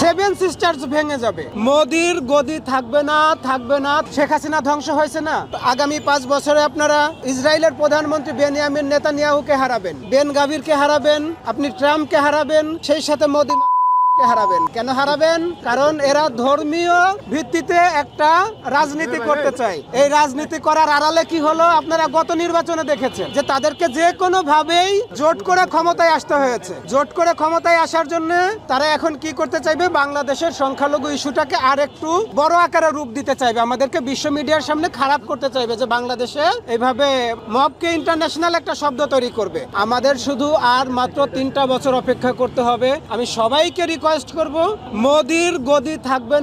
Seven sisters ভেঙে যাবে। মোদির গদি থাকবে না। শেখ হাসিনা ধ্বংস হয়েছে না, আগামী 5 বছরে আপনারা ইসরায়েলের প্রধানমন্ত্রী বেনিয়ামিন নেতানিয়াহুকে হারাবেন, বেন গাভিরকে হারাবেন, আপনি ট্রাম্পকে হারাবেন, সেই সাথে মোদি হারাবেন। কেন হারাবেন? কারণ এরা ধর্মীয় ভিত্তিতে একটা রাজনীতি করতে চায়। এই রাজনীতি করার আড়ালে কি হলো আপনারা গত নির্বাচনে দেখেছেন যে তাদেরকে যে কোনো ভাবেই জোট করে ক্ষমতায় আসতে হয়েছে। জোট করে ক্ষমতায় আসার জন্য তারা এখন কি করতে চাইবে? বাংলাদেশের সংখ্যালঘু ইস্যুটাকে আর একটু বড় আকারে রূপ দিতে চাইবে, আমাদেরকে বিশ্ব মিডিয়ার সামনে খারাপ করতে চাইবে যে বাংলাদেশে এইভাবে মবকে ইন্টারন্যাশনাল একটা শব্দ তৈরি করবে। আমাদের শুধু আর মাত্র 3টা বছর অপেক্ষা করতে হবে। আমি সবাইকে রিকোয়েস্ট করব, মোদির গদি থাকবে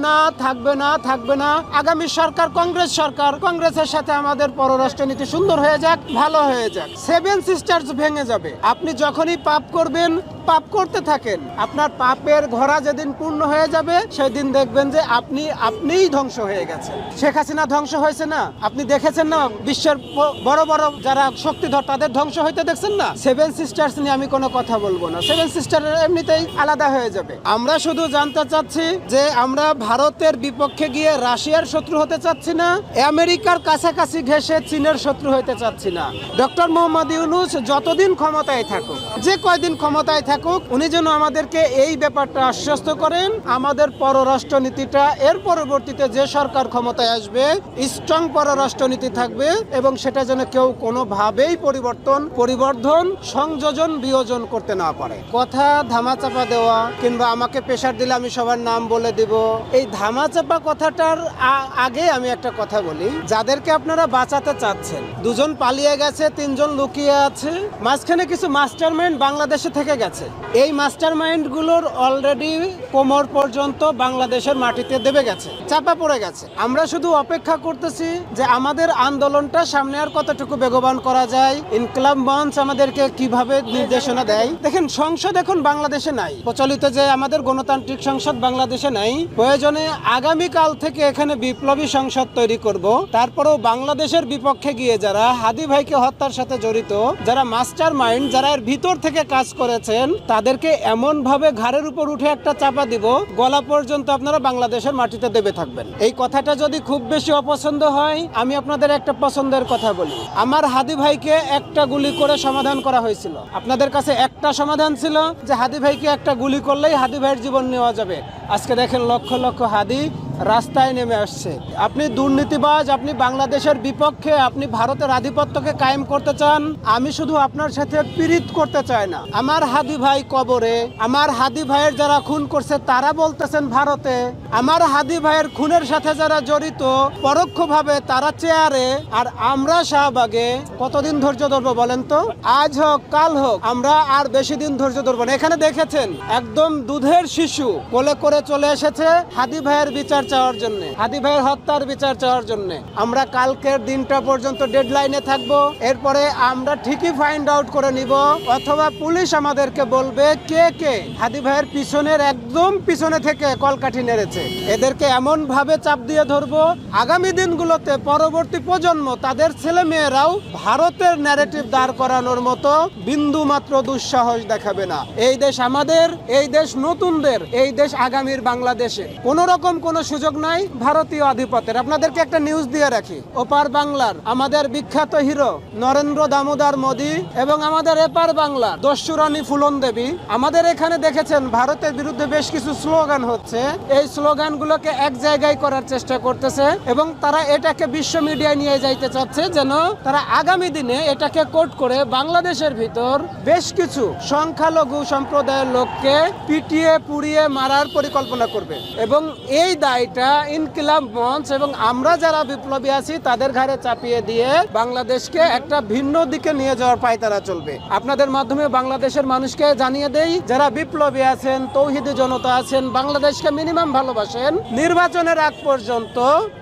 না। আগামী সরকার কংগ্রেস সরকার, কংগ্রেসের সাথে আমাদের পররাষ্ট্রনীতি সুন্দর হয়ে যাক, ভালো হয়ে যাক। সেভেন সিস্টার্স ভেঙে যাবে। আপনি যখনই পাপ করবেন, পাপ করতে থাকেন, আপনার পাপের ঘোড়া যেদিন পূর্ণ হয়ে যাবে সেদিন দেখবেন যে আপনিই ধ্বংস হয়ে গেছেন। শেখ হাসিনা ধ্বংস হয়েছে না, আপনি দেখেছেন না? বিশ্বের বড় বড় যারা শক্তিধর তাদের ধ্বংস হইতে দেখছেন না? সেভেন সিস্টার্স নিয়ে আমি কোনো কথা বলবো না। সেভেন সিস্টার এমনিতেই আলাদা হয়ে যাবে। আমরা শুধু জানতে চাচ্ছি যে আমরা ভারতের বিপক্ষে গিয়ে রাশিয়ার শত্রু হতে চাচ্ছি না, আমেরিকার কাছাকাছি ঘেঁষে চীনের শত্রু হতে চাচ্ছি না। ডক্টর মোহাম্মদ ইউনূস যতদিন ক্ষমতায় থাকুক, যে কয়দিন ক্ষমতায় থাকুক, উনি যেন আমাদেরকে এই ব্যাপারটা আশ্বস্ত করেন, আমাদের পররাষ্ট্রনীতিটা এর পরবর্তীতে যে সরকার ক্ষমতায় আসবে স্ট্রং পররাষ্ট্রনীতি থাকবে এবং সেটা যেন কেউ কোনোভাবেই পরিবর্ধন সংযোজন বিয়োজন করতে না পারে। কথা ধামাচাপা দেওয়া কিংবা আমাকে প্রেশার দিলে আমি সবার নাম বলে দিব, এই ধামাচাপা কথাটার আগে আমি একটা কথা বলি। যাদেরকে আপনারা বাঁচাতে চাচ্ছেন, 2জন পালিয়ে গেছে, 3জন লুকিয়ে আছে, মাঝখানে কিছু মাস্টারমাইন্ড বাংলাদেশে থেকে গেছে। এই মাস্টারমাইন্ড গুলোর অলরেডি কোমর পর্যন্ত বাংলাদেশের মাটিতে দেবে গেছে, চাপা পড়ে গেছে। আমরা শুধু অপেক্ষা করতেছি যে আমাদের আন্দোলনটা সামনে আর কতটুকু বেগবান করা যায়। ইনকলাব মঞ্চ আমাদেরকে কিভাবে নির্দেশনা দেয়। দেখেন, সংসদ এখন বাংলাদেশে নাই, প্রচলিত যে আমাদের গণতান্ত্রিক সংসদ বাংলাদেশে নাই। প্রয়োজনে আগামীকাল থেকে এখানে বিপ্লবী সংসদ তৈরি করব। তারপরেও বাংলাদেশের বিপক্ষে গিয়ে যারা হাদি ভাইকে হত্যার সাথে জড়িত, যারা মাস্টার মাইন্ড, যারা এর ভিতর থেকে কাজ করেছেন, তাদেরকে এমন ভাবে ঘাড়ের উপর উঠে একটা চাপা দিব, গলা পর্যন্ত আপনারা বাংলাদেশের মাটিতে দেবে থাকবেন। এই কথাটা যদি খুব বেশি অপছন্দ হয়, আমি আপনাদের একটা পছন্দের কথা বলি। আমার হাদি ভাইকে একটা গুলি করে সমাধান করা হয়েছিল। আপনাদের কাছে একটা সমাধান ছিল যে হাদি ভাইকে একটা গুলি করলেই হাদি ভাইয়ের জীবন নেওয়া যাবে। আজকে দেখেন লক্ষ লক্ষ হাদি রাস্তায় নেমে আসছে। আপনি দুর্নীতিবাজ, আপনি বাংলাদেশের বিপক্ষে, আপনি ভারতের আধিপত্যকে কায়েম করতে চান। আমি শুধু আপনার সাথে পীড়িত করতে চাই না। আমার হাদি ভাই কবরে, আমার হাদি ভাইয়ের যারা খুন করছে তারা বলতেছেন ভারতে, আমার হাদি ভাইয়ের খুনের সাথে যারা জড়িত পরোক্ষভাবে তারা চেয়ারে, আর আমরা শাহবাগে। কতদিন ধৈর্য ধরবো বলেন তো? আজ হোক কাল হোক, আমরা আর বেশি দিন ধৈর্য ধরবো না। এখানে দেখেছেন একদম দুধের শিশু কোলে করে চলে এসেছে হাদি ভাইয়ের বিচার চাওয়ার জন্য, হাদি ভাইয়ের হত্যার বিচার চাওয়ার জন্য। আমরা কালকের দিনটা পর্যন্ত ডেডলাইনে থাকবো। এরপরে আমরা ঠিকই ফাইন্ড আউট করে নিব, অথবা পুলিশ আমাদেরকে বলবে কে কে হাদি ভাইয়ের পিছনের একদম পিছনে থেকে কলকাঠি নেড়েছে। এদেরকে এমন ভাবে চাপ দিয়ে ধরবো, আগামী দিনগুলোতে পরবর্তী প্রজন্ম, তাদের ছেলে মেয়েরাও ভারতের ন্যারেটিভ দাঁড় করানোর মতো বিন্দু মাত্র দুঃসাহস দেখাবে না। এই দেশ আমাদের, এই দেশ নতুনদের, এই দেশ আগামীর বাংলাদেশে। কোন রকম কোন সুযোগ নাই ভারতীয় আধিপত্যের। আপনাদেরকে একটা নিউজ দিয়ে রাখি, ওপার বাংলার আমাদের বিখ্যাত হিরো নরেন্দ্র দামোদর মোদী এবং আমাদের এপার বাংলার দস্যুরানী ফুলন দেবী, আমাদের এখানে দেখেছেন ভারতের বিরুদ্ধে বেশ কিছু স্লোগান হচ্ছে। এই স্লোগানগুলোকে এক জায়গায় করার চেষ্টা করতেছে এবং তারা এটাকে বিশ্ব মিডিয়ায় নিয়ে যাইতে চাচ্ছে, যেন তারা আগামী দিনে এটাকে কোট করে বাংলাদেশের ভিতর বেশ কিছু সংখ্যালঘু সম্প্রদায়ের লোককে পিটিয়ে পুড়িয়ে মারার পরিকল্পনা করবে। এবং এই দায়টা ইনকিলাব মঞ্চ এবং আমরা যারা বিপ্লবী আছি তাদের ঘাড়ে চাপিয়ে দিয়ে বাংলাদেশকে একটা ভিন্ন দিকে নিয়ে যাওয়ার পায়তারা চলবে। আপনাদের মাধ্যমে বাংলাদেশের মানুষকে জানিয়ে দেই, যারা বিপ্লবী আছেন, তৌহিদি জনতা আছেন, বাংলাদেশকে মিনিমাম ভালোবাসেন, নির্বাচনের আগ পর্যন্ত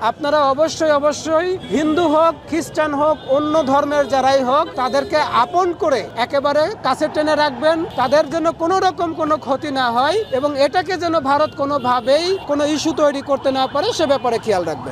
আপনারা অবশ্যই হিন্দু হোক, খ্রিস্টান হোক, অন্য ধর্মের যারাই হোক, তাদেরকে আপন করে একেবারে কাছে টেনে রাখবেন, তাদের জন্য কোনো রকম কোনো ক্ষতি না হয় এবং এটাকে যেন ভারত কোনোভাবেই কোনো ইস্যু তৈরি করতে না পারে সে ব্যাপারে খেয়াল রাখবেন।